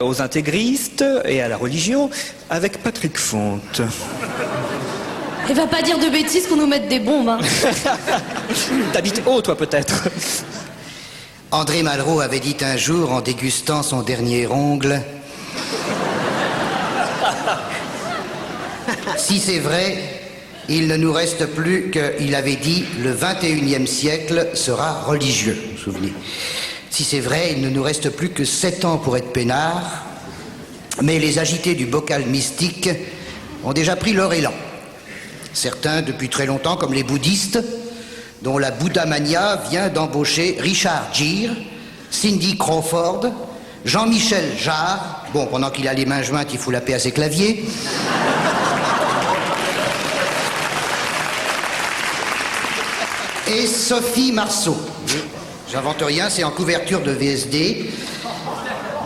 aux intégristes et à la religion avec Patrick Fonte. Et va pas dire de bêtises qu'on nous mette des bombes, hein. T'habites haut, toi, peut-être. André Malraux avait dit un jour, en dégustant son dernier ongle, si c'est vrai, il ne nous reste plus que, il avait dit, le 21e siècle sera religieux, vous vous souvenez. Si c'est vrai, il ne nous reste plus que 7 ans pour être peinards, mais les agités du bocal mystique ont déjà pris leur élan. Certains depuis très longtemps, comme les bouddhistes, dont la Bouddhamania vient d'embaucher Richard Gere, Cindy Crawford, Jean-Michel Jarre, bon, pendant qu'il a les mains jointes, il fout la paix à ses claviers, et Sophie Marceau. J'invente rien, c'est en couverture de VSD.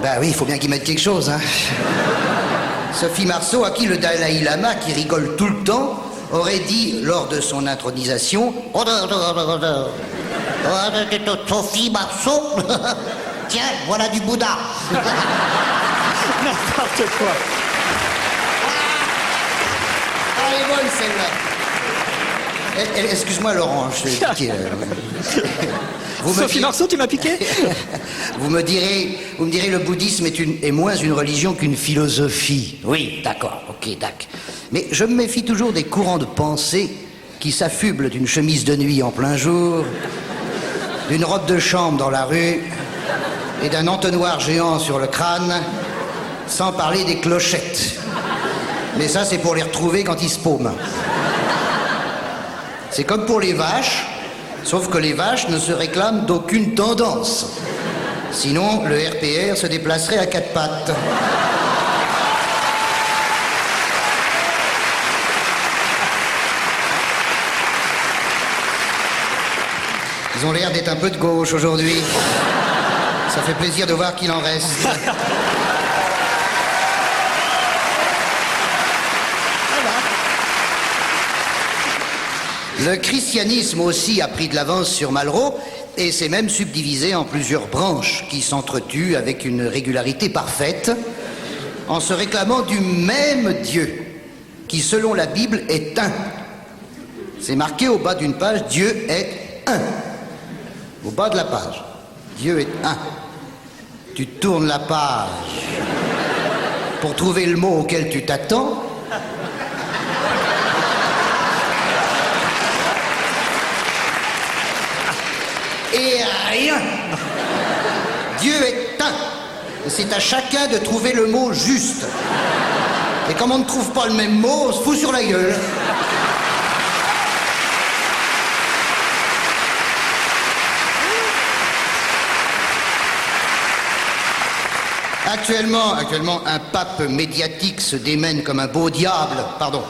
Ben oui, il faut bien qu'ils mettent quelque chose, hein. Sophie Marceau, à qui le Dalai Lama, qui rigole tout le temps, aurait dit lors de son intronisation, Sophie Marceau, tiens, voilà du Bouddha. N'importe quoi. Ah, elle est bonne celle-là. Excuse-moi Laurent, je t'ai piqué. Sophie Marceau, tu m'as piqué. Vous me direz, le bouddhisme est moins une religion qu'une philosophie. Oui, d'accord, ok, d'accord. Mais je me méfie toujours des courants de pensée qui s'affublent d'une chemise de nuit en plein jour, d'une robe de chambre dans la rue et d'un entonnoir géant sur le crâne, sans parler des clochettes. Mais ça, c'est pour les retrouver quand ils se paument. C'est comme pour les vaches, sauf que les vaches ne se réclament d'aucune tendance. Sinon, le RPR se déplacerait à 4 pattes. Ils ont l'air d'être un peu de gauche aujourd'hui. Ça fait plaisir de voir qu'il en reste. Le christianisme aussi a pris de l'avance sur Malraux et s'est même subdivisé en plusieurs branches qui s'entretuent avec une régularité parfaite en se réclamant du même Dieu qui, selon la Bible, est un. C'est marqué au bas d'une page, Dieu est un. Au bas de la page, Dieu est un. Tu tournes la page pour trouver le mot auquel tu t'attends. Et rien. Dieu est un. Et c'est à chacun de trouver le mot juste. Et comme on ne trouve pas le même mot, on se fout sur la gueule. Actuellement, un pape médiatique se démène comme un beau diable. Pardon.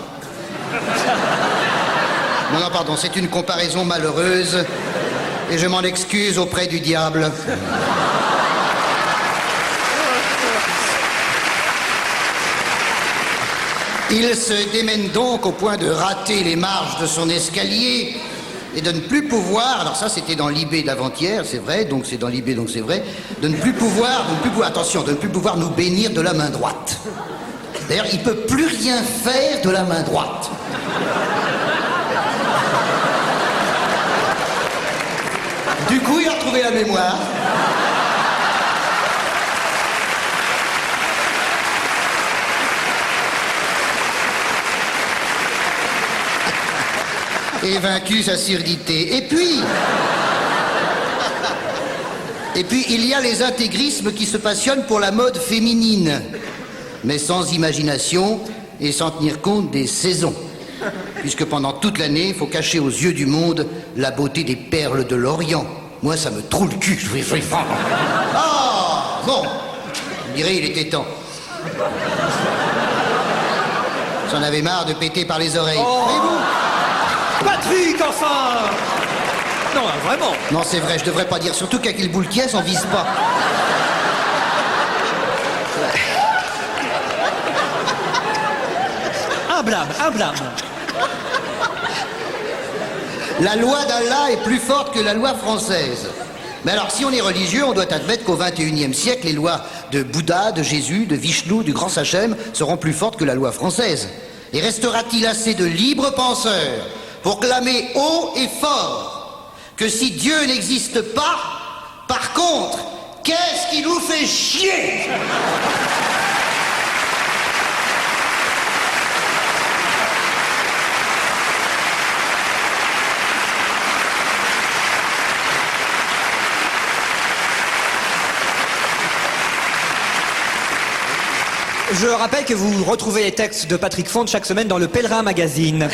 Non, pardon, c'est une comparaison malheureuse. Et je m'en excuse auprès du diable. Il se démène donc au point de rater les marches de son escalier et de ne plus pouvoir, alors ça c'était dans l'IB d'avant-hier, c'est vrai, donc c'est dans l'IB, donc c'est vrai, de ne plus pouvoir, attention, de ne plus pouvoir nous bénir de la main droite. D'ailleurs, il ne peut plus rien faire de la main droite. Du coup, il a retrouvé la mémoire. Et vaincu sa surdité. Et puis, il y a les intégrismes qui se passionnent pour la mode féminine, mais sans imagination et sans tenir compte des saisons. Puisque pendant toute l'année, il faut cacher aux yeux du monde la beauté des perles de l'Orient. Moi, ça me troue le cul. Ah, bon, je dirais il était temps. J'en avais marre de péter par les oreilles. Oh. Et vous ? Patrick, enfin. Non, vraiment. Non, c'est vrai, je devrais pas dire. Surtout qu'avec le boule qui est, on vise pas. Un blâme, un blâme. La loi d'Allah est plus forte que la loi française. Mais alors, si on est religieux, on doit admettre qu'au XXIe siècle, les lois de Bouddha, de Jésus, de Vishnu, du grand Sachem seront plus fortes que la loi française? Et restera-t-il assez de libres penseurs pour clamer haut et fort que si Dieu n'existe pas, par contre, qu'est-ce qui nous fait chier? Je rappelle que vous retrouvez les textes de Patrick Fonte chaque semaine dans le Pèlerin Magazine.